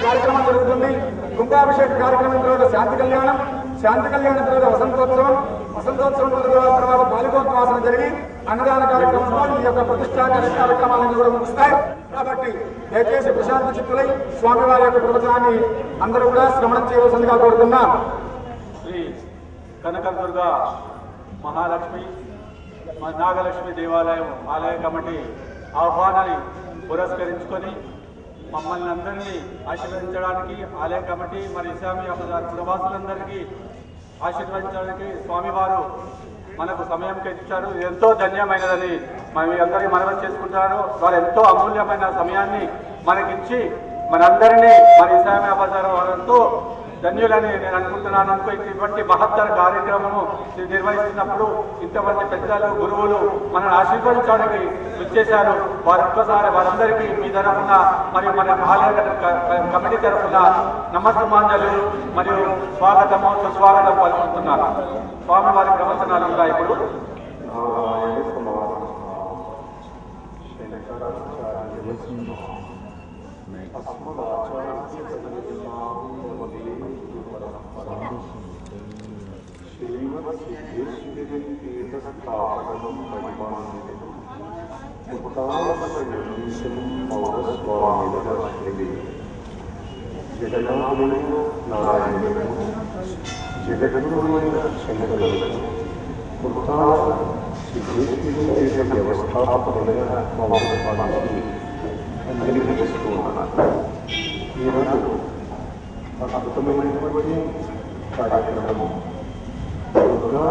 కార్యక్రమం జరుగుతుంది. కుంభాభిషేక కార్యక్రమం తర్వాత శాంతి కళ్యాణం, శాంతి కళ్యాణం తర్వాత వసంతోత్సవం, వసంతోత్సవం తర్వాత పాలికోత్వాసన జరిగి అన్నదాన కార్యక్రమంలో ఈ యొక్క ప్రతిష్టా కార్యక్రమాలన్నీ కూడా ముగుస్తాయి. కాబట్టి దయచేసి ప్రశాంత చిత్తులై స్వామివారి యొక్క ప్రవచనాన్ని అందరూ కూడా శ్రవణం చేయవలసిందిగా కోరుతున్నాం. శ్రీ కనకదుర్గ మహాలక్ష్మి నాగలక్ష్మి దేవాలయం ఆలయ కమిటీ ఆహ్వానాన్ని పురస్కరించుకొని మమ్మల్ని అందరినీ ఆశీర్వదించడానికి ఆలయ కమిటీ మరి ఇస్లామీ బజార్ పురవాసులందరికీ ఆశీర్వదించడానికి స్వామివారు మనకు సమయం కేటాయించారు. ఎంతో ధన్యమైనదని మీ అందరికీ మనవి చేసుకుంటున్నారు. వారు ఎంతో అమూల్యమైన సమయాన్ని మనకిచ్చి మనందరినీ మరి ఇస్లామీ బజార్ వారంతో ధన్యులని నేను అనుకుంటున్నాను. ఇటువంటి మహత్తర కార్యక్రమము నిర్వహిస్తున్నప్పుడు ఇంతమంది పెద్దలు గురువులు మనల్ని ఆశీర్వదించడానికి వచ్చేశారు. వారు ఒక్కసారి వారందరికీ మీ తరఫున మరియు మన ఆలయ కమిటీ తరఫున నమస్సుమాంజలు మరియు స్వాగతము సుస్వాగతం పలుకుతున్నారు. స్వామి వారి ప్రవచనాలు కూడా ఇప్పుడు జగన్నాథుడు నారాయణుడు జగద్గురువైన శంకరుడు సిద్ధేశ్వరుడు వ్యవస్థాపకులైన మౌలికి అందరిస్తూ ఉన్నారు. ఈరోజు అద్భుతమైనటువంటి కార్యక్రమం దుర్గా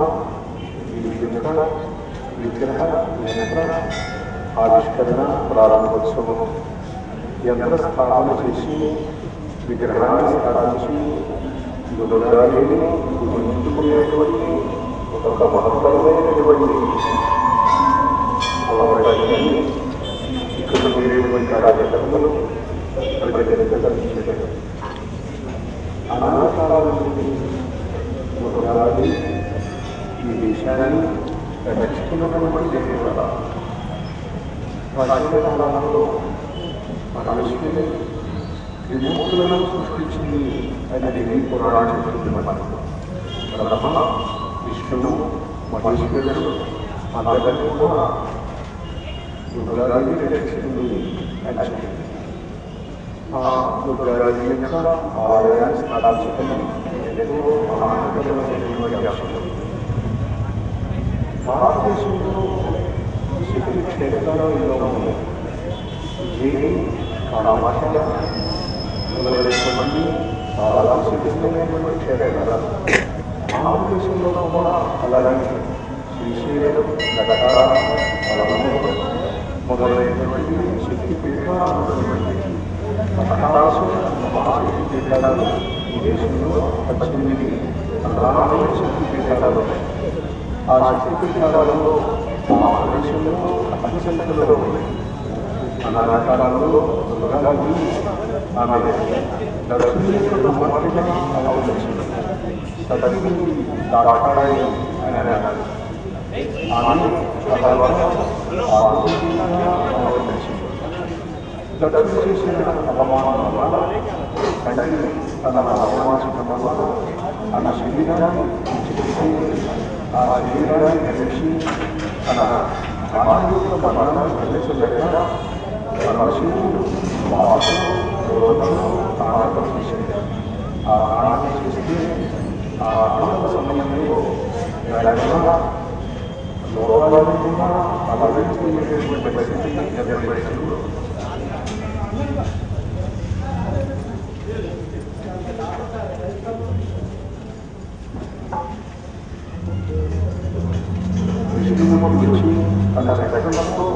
విగ్రహ యంత్ర ఆవిష్కరణ ప్రారంభోత్సవం. యంత్ర స్థాపన చేసి విగ్రహాన్ని స్థాపించి దుర్గాదేవిని పూజించుకునేటువంటి ఒక మహత్తరమైనటువంటి అవకాశాన్ని ఇక్కడ ఉండేటువంటి కార్యక్రమాలు ప్రజలకు కలిగించడం. అనాథాల నుండి దుర్గాదేవి ఈ దేశాన్ని రక్షించినటువంటి దేవత. ప్రాచీనకాలంలో మనుషులు త్రిమూర్తులను సృష్టించింది అనేది పురాణం చెప్తుంది. బ్రహ్మ, విష్ణువు, మహేశ్వరుడు అందరినీ కూడా దుర్గాదేవి రక్షించింది అని చెప్పింది. ఆ దుర్గాదేవి యొక్క ఆలయాన్ని స్థాపించడం ఎంతో మహానగరమైనటువంటి అవసరం. భారతదేశంలో శక్తి క్షేత్రాలు ఎన్నో ఉన్నాయి. దేవి కామాఖ్య మొదలైనటువంటి చాలా ప్రసిద్ధమైనటువంటి క్షేత్రాలు ఆంధ్రదేశంలో కూడా అలాగే శ్రీశైలం మొదలైనటువంటి శక్తి పీఠాలైనటువంటి మహాశక్తి పీఠాలు ఈ దేశంలో 18 ప్రధానమైన శక్తి పీఠాలు ఉన్నాయి. ఆ శక్తి పీఠాలలో భారతదేశంలో అతి సంఖ్యలో ఉన్నాయి. అనాకాలంలో దుర్గాదేవి ఆమె లక్ష్మీదేవి కుమార్తెగా అవతరించింది. సతీదేవి దాక్షాయణి అని అన్నారు. ఆమె తర్వాత పార్వతీదేవిగా అవతరించింది. లక్ష్మి చేసిన అవమానం వల్ల తండ్రి తన అవమానించడం వల్ల ఆమె శరీరాన్ని విడిచిపెట్టి ఆ శరీరాన్ని ధరించి తన మానవుల మరణాన్ని గ్రహించలేక పరమశివుడు వాసును రోజును తాళం చేసింది. ఆ తాళం చేస్తే ఆ తాళం సమయంలో లోకాలను కూడా అలరించేటువంటి పరిస్థితి ఏర్పడింది. విష్ణుమూర్తి వచ్చి తన చక్రంతో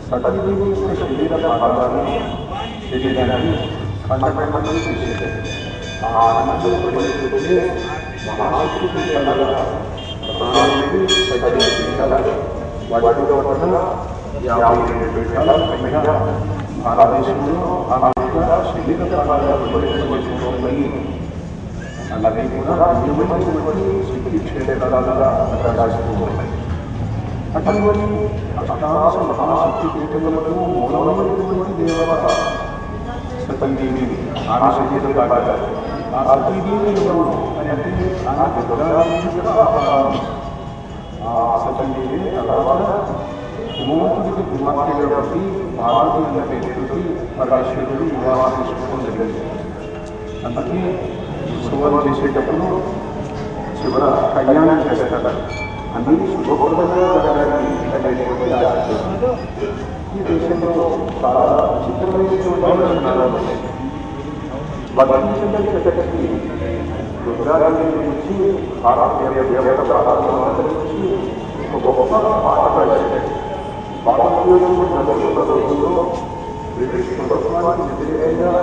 సతీదేవి యొక్క శరీర భాగాన్ని శరీరాన్ని ఖండఖండం చేసేది. ఆ ఆనందం పరిస్థితి మహాశక్తి పీఠాల ప్రధానమైనవి 18 పీఠాలు. వాటిలో కూడా 52 పీఠాల పైగా భారతదేశంలో ఆమె శరీర భాగాలను పరిశీలించుకోవాలి. అలాగే కూడా భిన్నమైనటువంటి శక్తి క్షేత్రాలుగా ప్రకాశిస్తూ ఉన్నాయి. అటువంటి అష్టాదశ మహాశక్తి పీఠములకు మూలమైనటువంటి దేవత సతీదేవి. ఆమె శరీర భాగాలు ఆ సతీదేవి ఎవరు అని అంటే ఆమె దుర్గాదేవి యొక్క అవతారం. ఆ సతీదేవి తర్వాత హిమవంతుడికి కుమార్తెగా బట్టి పార్వతి అన్న పేరుతోటి పరమేశ్వరుడు వివాహం చేసుకోవడం జరిగింది. అందుకే ఉత్సవాలు చేసేటప్పుడు చివర కళ్యాణం చేస్తారు. అన్ని శుభప్రదంగా జరగాలని అనేటువంటి ఆశ. ఈ దేశంలో చాలా విచిత్రమైనటువంటి లక్షణాలు ఉన్నాయి. భద్రించే చక్కటి దుర్గాదేవి గురించి దేవత ప్రారంభం నుంచి ఒక గొప్ప పాట పాడారు. భారతదేశంలో బ్రిటిష్ ప్రభుత్వానికి వ్యతిరేకంగా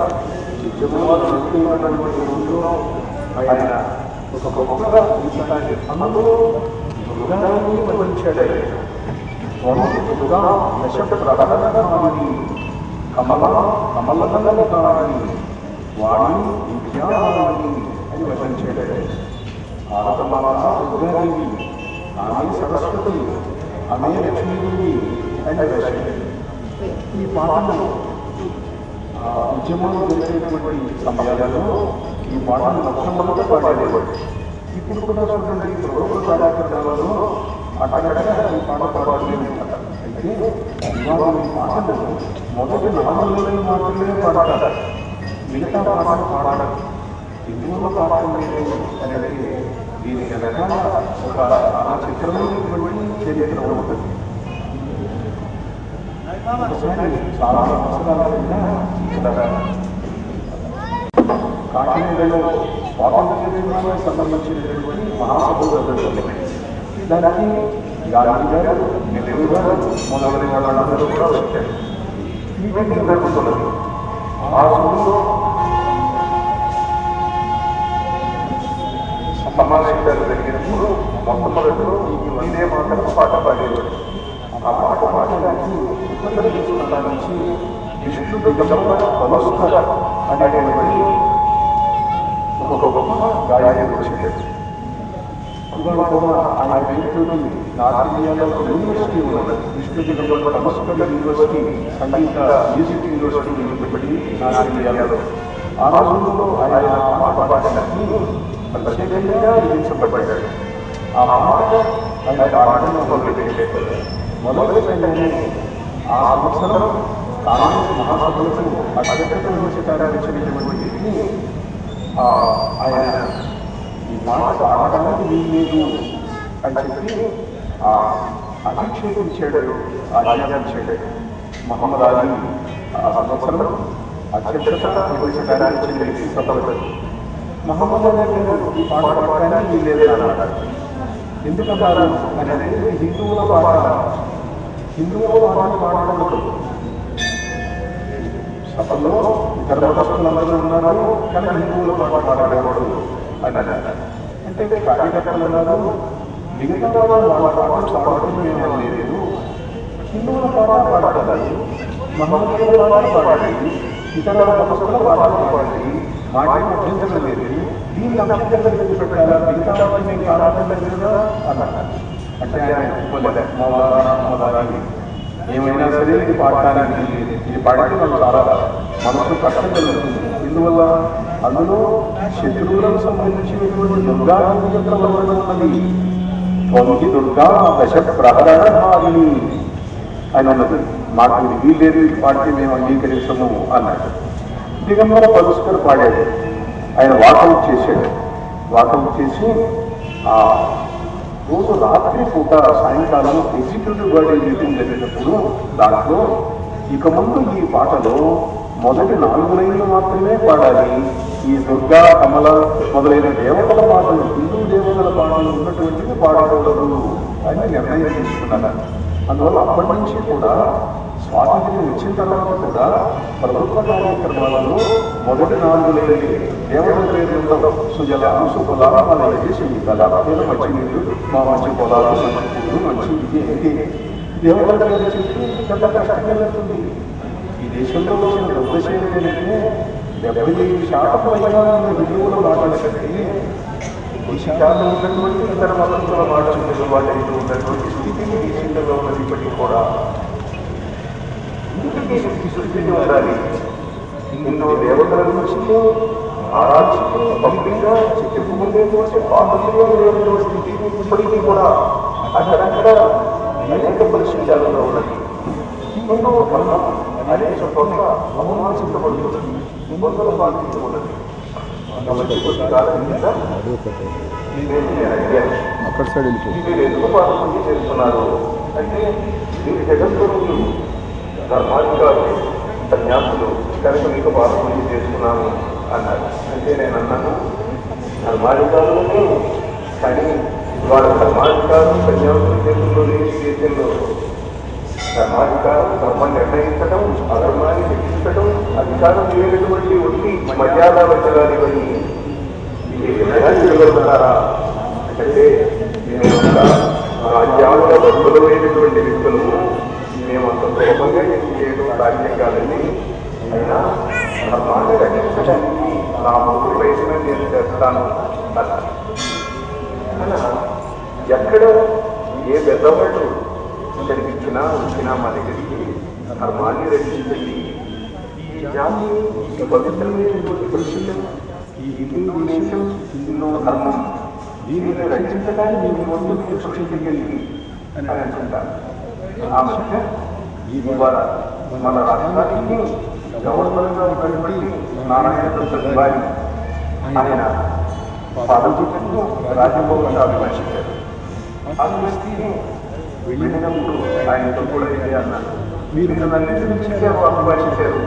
చిత్రమైనటువంటి రోజుల్లో ఆయన ఒక గొప్ప గీతాన్ని అందులో దుర్గాదేవిని వర్ణించాడు. దుర్గా దశ ప్రధానమని కమలకమలకాని వాణి విద్యావాణి అని వర్ణించాడు. ఆరతమాత దుర్గాదేవి, ఆమె సరస్వతి, ఆమె లక్ష్మీదేవి అని వర్ణించాడు. ఈ పాటను ఉద్యమాలు జరిగేటువంటి సమయాలలో ఈ పాటను మొట్టమొదట పాడేవాడు. ఇప్పుడు కూడా చూడండి, ప్రభుత్వ కార్యక్రమాలలో అక్కడక్కడ ఈ పాట పాడలేదు. అయితే ఇవాళ ఈ పాటను మొదటి 4 నెలలు మాత్రమే పాడతారు, మిగతా పాటలు పాడాలి. ఎందువల్ల పాటలు లేదు అనేది దీనికి వెనకాల ఒక చిత్రమైనటువంటి చరిత్ర ఉంటుంది. ఒకసారి చాలా సంవత్సరాల కాకినాడలో స్వాతంత్ర దినానికి సంబంధించినటువంటి మహాసభలు జరుగుతున్నాయి. దానికి గాంధీ గారు, నెహ్రూ గారు మొదలైన వాళ్ళందరూ కూడా వచ్చారు. మీటింగ్ జరుగుతున్నది. ఆ సభలో సమావేశాలు జరిగినప్పుడు మొట్టమొదటిలో ఈ వందే మాతరం పాట పాడేవాడు. ఆ పాట పాడడానికి ఉత్తర దేశం నుంచి విష్ణు కమస్కర అనేటువంటి ఒక గొప్ప గాయకుడు వచ్చాడు. ఇవాళ కూడా ఆయన పేరుతోటి నార్త్ ఇండియాలో యూనివర్సిటీ ఉన్నది. విష్ణు కమస్కర యూనివర్సిటీ, సంగీత మ్యూజిక్ యూనివర్సిటీ ఉన్నప్పటికీ నార్త్ ఇండియాలో ఆ రోజుల్లో ఆయన పాట పాడడానికి ప్రత్యేకంగా విధించబడ్డాడు. ఆ పాట ఆయన పాటను మొదలుపెట్టాడు. మొదలుపెట్టగానే ఆ సంవత్సరం కాంగ్రెస్ మహాసభలకు అధ్యక్షత వహించడానికి ఆయన ఈ మాట ఆడడానికి వీల్లేదు అని చెప్పి అభిక్షేపించాడు, ఆజ్ఞాపించాడు. మహమ్మద్ అలీ ఆ సంవత్సరం అత్యంత నిర్వహించడానికి చెందిన సంవత్సరం మహమ్మద్ అలీ గారు ఈ పాట పాడడానికి వీల్లేదు అన్నాడు. ఎందుకంటారు అనేది హిందువుల పాట, హిందువుల పాట పాడకూడదు. సభలో ఇతర మతస్థులందరూ ఉన్నారు కానీ హిందువుల పాట పాడకూడదు అని అన్నారు. అంటే కార్యకర్తలు ఉన్నారు, మిగతా వాళ్ళ పాటలు పాడటం ఏమీ లేదు, హిందువుల పాట పాడాలి, మహమ్మదీయుల పాట పాడాలి, ఇతర మతస్థుల పాటలు పాడాలి, మాటలు అభ్యంతరం లేదు. దీన్ని అభ్యంతరం ఎందుకు పెట్టాలా, మిగతా వాటిని కారణం లేదా అన్నారు. అంటే ఆయన మొదలైన ఏమైనా సరే ఇది పాడటానికి ఇది పాడితే నాకు చాలా మనసు కష్టం కలుగుతుంది. ఇందువల్ల అందులో శత్రువులకు సంబంధించినటువంటి దుర్గా యొక్క వర్ణన ఉన్నది. తొమ్మిది దుర్గా దశ ప్రహరణహారిణి అని ఉన్నది. మాకు ఇది వీల్లేదు, ఇది పాడితే మేము అంగీకరించము అన్నాడు. దిగంబర పరస్పర పాడాడు. ఆయన వాకౌట్ చేశాడు. వాకౌట్ చేసి ఆ రోజు రాత్రి పూట సాయంకాలం ఎగ్జిక్యూటివ్ బాడీ మీటింగ్ జరిగినప్పుడు దాంట్లో ఇక ముందు ఈ పాటలో మొదటి 4 లైన్లు మాత్రమే పాడాలి, ఈ దుర్గా కమల మొదలైన దేవతల పాటలు, హిందూ దేవతల పాటలు ఉన్నటువంటివి పాడకూడదు అని నిర్ణయం తీసుకున్నారు. అందువల్ల అప్పటి నుంచి కూడా స్వాతంత్ర్యం వచ్చిన తర్వాత కూడా ప్రభుత్వ కార్యక్రమాలలో మొదటి 4 లైన్లు దేవతల పేర్లు సుజల సుఫల మన దేశం కదా, మంచి నీళ్ళు, మా మంచి పొలాలు, మంచి పూలు, మంచి ఇది దేవతల పేరు చెప్పి ఎంత కష్టంగా వెళ్తుంది. ఈ దేశంలో వచ్చిన దౌర్దశయం ఏంటంటే 75% పైగా హిందువుల మాటల కంటే దేశాల్లో ఉన్నటువంటి ఇతర మతస్థుల మాటలు వాళ్ళకి ఉన్నటువంటి స్థితిని దేశంలో ఉన్నది. ఇప్పటికీ కూడా స్థితి ఉండాలి. హిందూ దేవతల నుంచి ఆరాధిస్తూ భక్తిగా చెప్పుకునేటువంటి పాఠంలో స్థితిని ఇప్పటికీ కూడా అక్కడక్కడ అనేక పరిశీలనలో ఉన్నది. హిందూ ధర్మం అనేక చోట్ల అవమానించబడుతుంది, ఇబ్బందులు పాటించబడుతుంది. కొద్ది కాలం కింద మీరు ఎందుకు పాఠం చేస్తున్నారు అంటే, మీరు జగద్గురువులు ధర్మాధికారులు సన్యాసులు కనుక మీకు పాఠం చేస్తున్నాను అన్నారు. అంటే నేను అన్నాను, ధర్మాధికారులనే కానీ వాళ్ళ ధర్మాధికారులు సన్యాసుల చేతుల్లో లేని దేశంలో ధర్మాధికారం ధర్మం నిర్ణయించడం, అధర్మాన్ని శిక్షించడం, అధికారం లేనటువంటి ఒట్టి మర్యాద వచ్చగానివని చేయగలుగుతారా అంటే, మేము రాజ్యాంగ బద్దులమైనటువంటి వ్యక్తులు, మేము అంత సులభంగా చేయడం సాధ్యం కాదండి. అయినా ధర్మాన్ని రక్షించడానికి నా ముందు ప్రయత్నం నేను చేస్తాను అన్నారు. అలా ఎక్కడ ఏ పెద్దవాళ్ళు జరిపించినా వచ్చినా మా దగ్గరికి ధర్మాన్ని రక్షించండి, ఈ జాతి పవిత్రమైనటువంటి పరిశుద్ధం, ఈ హిందూ దేశం, హిందూ ధర్మం, దీనిని రక్షించడానికి మీ ముందు కృషి చేయండి అని అనుకుంటారు. ఆ మధ్య ఇవాళ మన రాష్ట్రానికి గవర్నర్గా ఉన్నటువంటి నారాయణ ప్రసాద్ వారి ఆయన పాదపుత్రుడు రాజభవన్ అభివర్షించారు. అభివర్షిని వెళ్ళినప్పుడు ఆయనతో కూడా ఇదే అన్నారు, మీరు నన్ను నుంచి అభివర్షించారు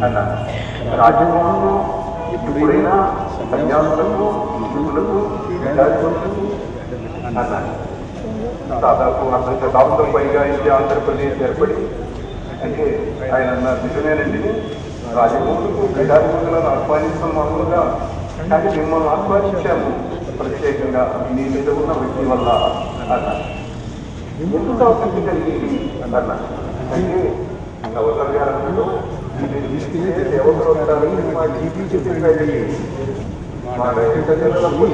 అన్నారు. రాజభవన్లో ఎప్పుడైనా సన్యాసులకు, హిందువులకు, విద్యార్థులకు అన్నారు. దాదాపు 100 శతాబ్దం పైగా ఇది ఆంధ్రప్రదేశ్ ఏర్పడి, అంటే ఆయన అన్నారు, నిజమేనండి, రాజభవన్కు క్రీడాభివృద్ధులను ఆహ్వానిస్తాం మామూలుగా, కానీ మిమ్మల్ని ఆహ్వానించాము ప్రత్యేకంగా మీ మీద ఉన్న వ్యక్తి వల్ల అన్నారు. ఎందుకు ఆసక్తి కలిగింది అన్నారు. అంటే గవర్నర్ గారు అన్నారు, దేవతలు వస్తారని మా డీపీ చెప్పి మా రైతులకు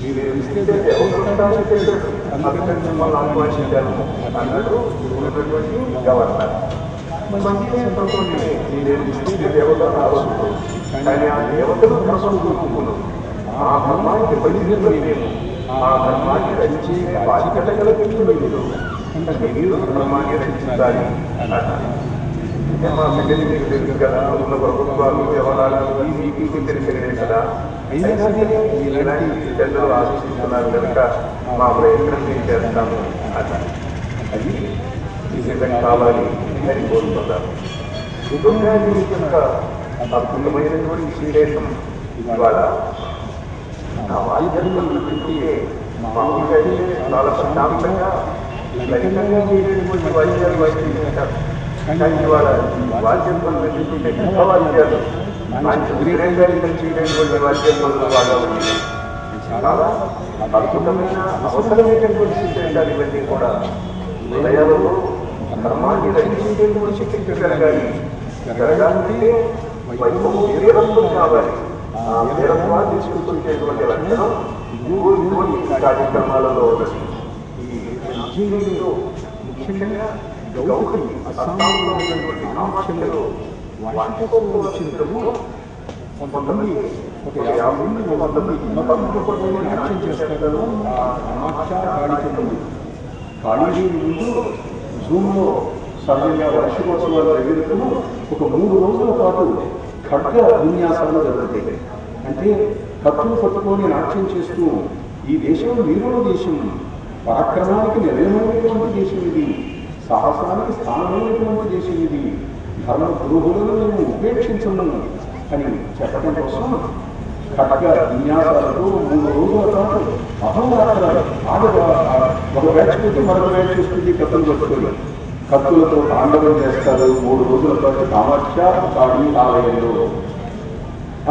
మీరు మిమ్మల్ని ఆహ్వానించాను అన్నాడు ఉన్నటువంటి గవర్నర్. దేవత రావచ్చు, కానీ ఆ దేవతలు ధర్మస్వరూపులు, ఆ ధర్మానికి బలిహీనులు మేము, ఆ ధర్మాన్ని రచించే బాధ్యత గల వ్యక్తులు మీరు ధర్మాన్ని రచించాలి అన్నారు. మా సంగతి మీకు తెలుసు కదా, ఉన్న ప్రభుత్వాలు వ్యవహారాలు మీకు తెలిసినవే కదా, ఇలాంటి పెద్దలు ఆశిస్తున్నారు కనుక మా ప్రయత్నం మేము చేస్తాము అన్నారు. అది నిజంగా కావాలి అని కోరుతున్నారు. దుర్గాదేవి యొక్క అద్భుతమైనటువంటి విశేషం ఇవాళ ఆ వాద్యంలో వింటుంటే మామూలుగా అయితే చాలా ప్రశాంతంగా లలితంగా ఉండేటువంటి వాద్యాలు వాయిస్తుంటారు. కానీ ఇవాళ వాద్యంలో వింటుంటే వాద్యాలు మంచి ఉద్రేకంగా చేయడానికి వాద్యంలో బాగా ఉంది. చాలా అద్భుతమైన అవసరమైనటువంటి సిద్ధాంతాలు ఇవన్నీ కూడా హృదయాలలో ధర్మాన్ని రక్షించేటువంటి శక్తి జరగాలంటే వైభవం వీరత్వం కావాలి. ఆ వీరత్వాన్ని తీసుకొచ్చేటువంటి లక్షణం ఈ కార్యక్రమాలలో ఉన్నది. ఈ జీవితంలో ముఖ్యంగా గౌహతి అస్సాంలో ఉన్నటువంటి కామాఖ్యలో వాటితో వచ్చినప్పుడు కొంతమంది ఒక 50 మంది 100 మంది నాట్యం చేస్తారు. ఆ కామాఖ్య కాళికి ముందు కాళీదేవి ముందు జూమ్లో సహజంగా వార్షికోత్సవాలు జరిగినప్పుడు ఒక 3 రోజుల పాటు ఖడ్గ విన్యాసాలు జరుగుతాయి. అంటే కత్తులు పట్టుకొని నాట్యం చేస్తూ ఈ దేశం వీరుల దేశం, పరాక్రమానికి నిలయమైనటువంటి దేశం ఇది, సాహసానికి స్థానమైనటువంటి దేశం ఇది, ధర్మ ద్రోహులను మేము ఉపేక్షించము అని చెప్పడం కోసం ఖడ్గ విన్యాసాలతో 3 రోజుల పాటు అహోరాత్రాలు ఆడగా ఒక బ్యాచ్ పోతే మరొక బ్యాచ్ వస్తుంది కత్తులు పట్టుకొని కత్తులతో తాండవం చేస్తారు 3 రోజుల పాటు కామాఖ్య కాళీ ఆలయంలో.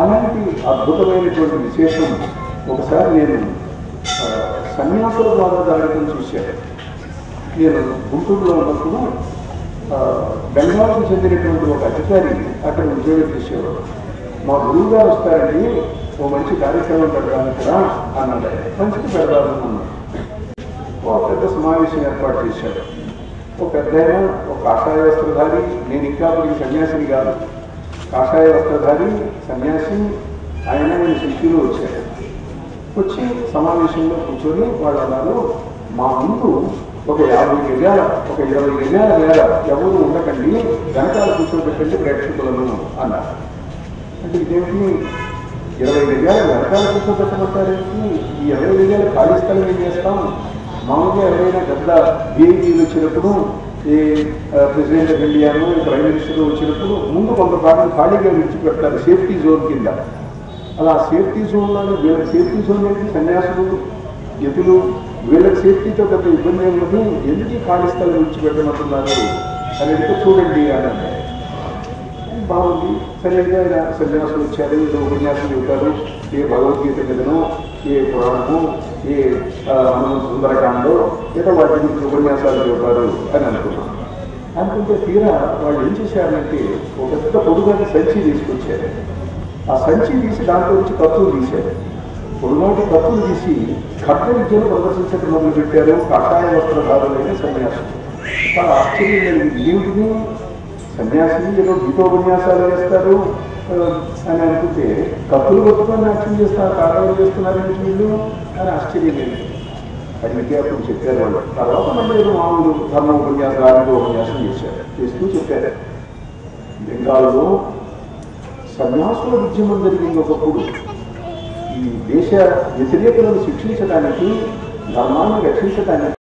అలాంటి అద్భుతమైనటువంటి విశేషం ఒకసారి నేను సన్యాసుల ద్వారా జరగడం చూశాను. నేను గుంటూరులో ఉన్నప్పుడు బెంగాల్కి చెందినటువంటి ఒక అధికారి అక్కడ ఉద్యోగం చేసేవాడు. మా గురువు గారు వస్తారండి, ఓ మంచి కార్యక్రమం పెడతాను కదా అన్నాడు. మంచిది పెడతాను అన్నాడు. ఒక పెద్ద సమావేశం ఏర్పాటు చేశాడు. ఒక పెద్ద ఒక కాషాయ వస్త్రధారి, నేను ఇంకా అప్పటికి సన్యాసిని కాదు, కాషాయ వస్త్రధారి సన్యాసి, ఆయన శిష్యులు వచ్చారు. వచ్చి సమావేశంలో కూర్చొని వాళ్ళు అన్నారు, మా ముందు ఒక 50 గజాల ఒక 20 గజాల మేర ఎవరు ఉండకండి, వెనకాల కూర్చోబెట్టండి ప్రేక్షకులను అన్నారు. అంటే ఇదేమిటి 20 గజాల వెనకాల కూర్చోబెట్టమంటారేంటి, ఈ 20 గజాల ఖాళీ స్థలం ఏం చేస్తాం? మామూలుగా ఎవరైనా పెద్ద విఐపీలు వచ్చినప్పుడు, ఏ ప్రెసిడెంట్ ఆఫ్ ఇండియాను ప్రైమ్ మినిస్టర్ వచ్చినప్పుడు ముందు కొంత భాగం ఖాళీగా విడిచిపెడతారు సేఫ్టీ జోన్ కింద. అలా సేఫ్టీ జోన్లో వీళ్ళకి సేఫ్టీ జోన్ ఏంటి, సన్యాసులు యతులు వీళ్ళకి సేఫ్టీతో పెద్ద ఇబ్బంది ఏమిటి, ఎందుకు ఖాళీ స్థలం విడిచిపెట్టమంటున్నారు అని అడిగితే చూడండి అని అన్నారు. బాగుంది, సరిగ్గా ఆయన సన్యాసులు వచ్చారు, ఏదో ఉపన్యాసం చెబుతారు, ఏ భగవద్గీత మీదనో ఏ పురాణము ఏ సుందరకాండో ఏదో వాటి గురించి ఉపన్యాసాలు చెబుతారు అని అనుకున్నాను. అనుకుంటే తీరా వాళ్ళు ఏం చేశారంటే ఒక పెద్ద పొడుగాటి సంచి తీసుకొచ్చారు. ఆ సంచి తీసి దాంట్లో నుంచి కత్తులు తీశారు. పొడుగాటి కత్తులు తీసి ఖడ్గ విద్యను ప్రదర్శించడం మొదలుపెట్టారు కాషాయ వస్త్రధారులైన సన్యాసులు. చాలా ఆశ్చర్యం ఏమిటిని, సన్యాసి ఏదో గీతోపన్యాసాలు వేస్తారు అని అనుకుంటే కత్తులు పట్టుకొని నాట్యం చేస్తారు, కారణాలు చేస్తున్నారని వీళ్ళు అని ఆశ్చర్యం లేదు. అడిగితే అప్పుడు చెప్పారు వాళ్ళు. తర్వాత మళ్ళీ ఏదో మామూలు ధర్మ ఉపన్యాసం ఆరోగ్య ఉపన్యాసం చేస్తూ చెప్పారు. బెంగాల్లో సన్యాసుల ఉద్యమం జరిగింది ఒకప్పుడు. ఈ దేశ వ్యతిరేకులను శిక్షించడానికి, ధర్మాన్ని రక్షించడానికి